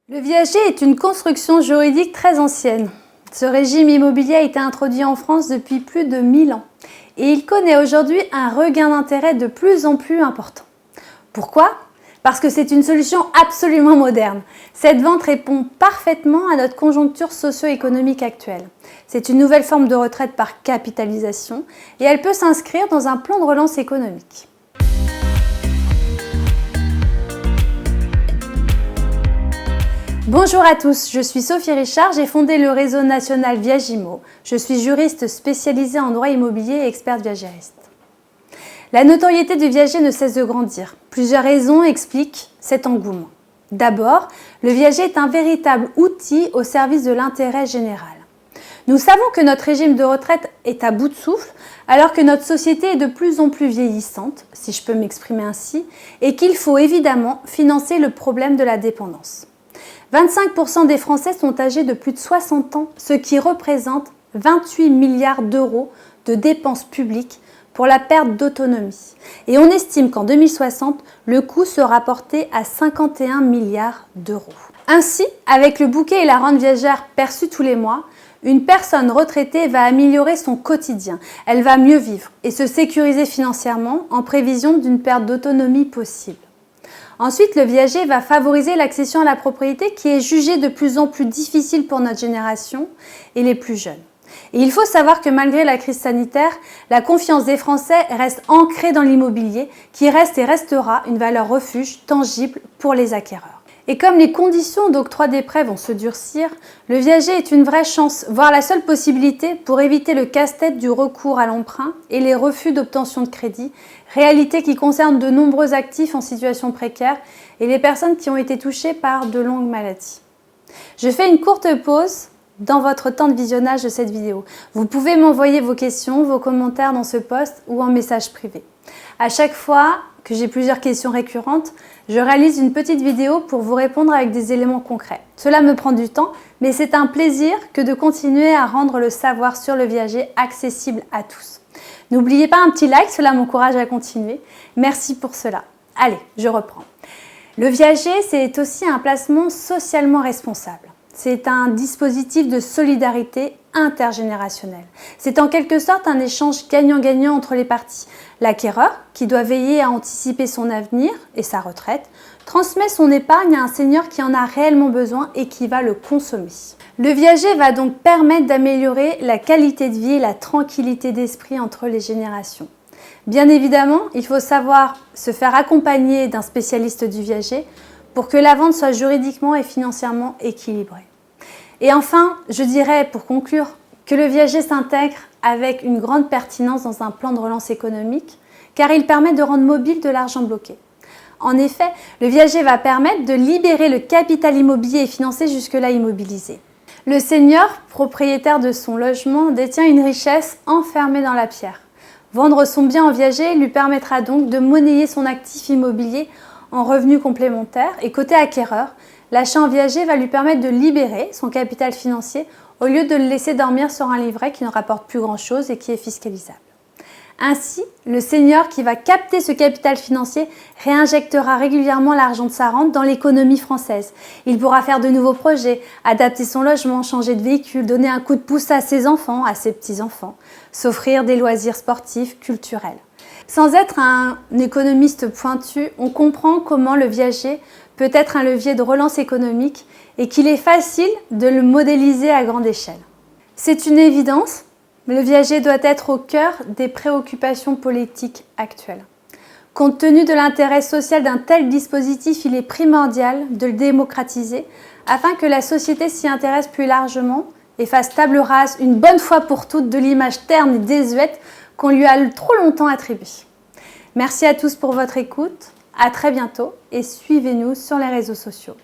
Le viager est une construction juridique très ancienne. Ce régime immobilier a été introduit en France depuis plus de 1000 ans et il connaît aujourd'hui un regain d'intérêt de plus en plus important. Pourquoi ? Parce que c'est une solution absolument moderne. Cette vente répond parfaitement à notre conjoncture socio-économique actuelle. C'est une nouvelle forme de retraite par capitalisation et elle peut s'inscrire dans un plan de relance économique. Bonjour à tous, je suis Sophie Richard, j'ai fondé le réseau national Viagimo. Je suis juriste spécialisée en droit immobilier et experte viagériste. La notoriété du viager ne cesse de grandir. Plusieurs raisons expliquent cet engouement. D'abord, le viager est un véritable outil au service de l'intérêt général. Nous savons que notre régime de retraite est à bout de souffle, alors que notre société est de plus en plus vieillissante, si je peux m'exprimer ainsi, et qu'il faut évidemment financer le problème de la dépendance. 25% des Français sont âgés de plus de 60 ans, ce qui représente 28 milliards d'euros de dépenses publiques pour la perte d'autonomie. Et on estime qu'en 2060, le coût sera porté à 51 milliards d'euros. Ainsi, avec le bouquet et la rente viagère perçus tous les mois, une personne retraitée va améliorer son quotidien. Elle va mieux vivre et se sécuriser financièrement en prévision d'une perte d'autonomie possible. Ensuite, le viager va favoriser l'accession à la propriété qui est jugée de plus en plus difficile pour notre génération et les plus jeunes. Et il faut savoir que malgré la crise sanitaire, la confiance des Français reste ancrée dans l'immobilier qui reste et restera une valeur refuge tangible pour les acquéreurs. Et comme les conditions d'octroi des prêts vont se durcir, le viager est une vraie chance, voire la seule possibilité pour éviter le casse-tête du recours à l'emprunt et les refus d'obtention de crédit, réalité qui concerne de nombreux actifs en situation précaire et les personnes qui ont été touchées par de longues maladies. Je fais une courte pause dans votre temps de visionnage de cette vidéo. Vous pouvez m'envoyer vos questions, vos commentaires dans ce post ou en message privé. À chaque fois que j'ai plusieurs questions récurrentes, je réalise une petite vidéo pour vous répondre avec des éléments concrets. Cela me prend du temps, mais c'est un plaisir que de continuer à rendre le savoir sur le viager accessible à tous. N'oubliez pas un petit like, cela m'encourage à continuer. Merci pour cela. Allez, je reprends. Le viager, c'est aussi un placement socialement responsable. C'est un dispositif de solidarité intergénérationnelle. C'est en quelque sorte un échange gagnant-gagnant entre les parties. L'acquéreur, qui doit veiller à anticiper son avenir et sa retraite, transmet son épargne à un senior qui en a réellement besoin et qui va le consommer. Le viager va donc permettre d'améliorer la qualité de vie et la tranquillité d'esprit entre les générations. Bien évidemment, il faut savoir se faire accompagner d'un spécialiste du viager pour que la vente soit juridiquement et financièrement équilibrée. Et enfin, je dirais pour conclure que le viager s'intègre avec une grande pertinence dans un plan de relance économique car il permet de rendre mobile de l'argent bloqué. En effet, le viager va permettre de libérer le capital immobilier et financier jusque-là immobilisé. Le senior, propriétaire de son logement, détient une richesse enfermée dans la pierre. Vendre son bien en viager lui permettra donc de monnayer son actif immobilier en revenus complémentaires et côté acquéreur, l'achat en viager va lui permettre de libérer son capital financier au lieu de le laisser dormir sur un livret qui ne rapporte plus grand-chose et qui est fiscalisable. Ainsi, le senior qui va capter ce capital financier réinjectera régulièrement l'argent de sa rente dans l'économie française. Il pourra faire de nouveaux projets, adapter son logement, changer de véhicule, donner un coup de pouce à ses enfants, à ses petits-enfants, s'offrir des loisirs sportifs, culturels. Sans être un économiste pointu, on comprend comment le viager peut être un levier de relance économique et qu'il est facile de le modéliser à grande échelle. C'est une évidence, mais le viager doit être au cœur des préoccupations politiques actuelles. Compte tenu de l'intérêt social d'un tel dispositif, il est primordial de le démocratiser afin que la société s'y intéresse plus largement et fasse table rase une bonne fois pour toutes de l'image terne et désuète qu'on lui a trop longtemps attribuée. Merci à tous pour votre écoute, à très bientôt et suivez-nous sur les réseaux sociaux.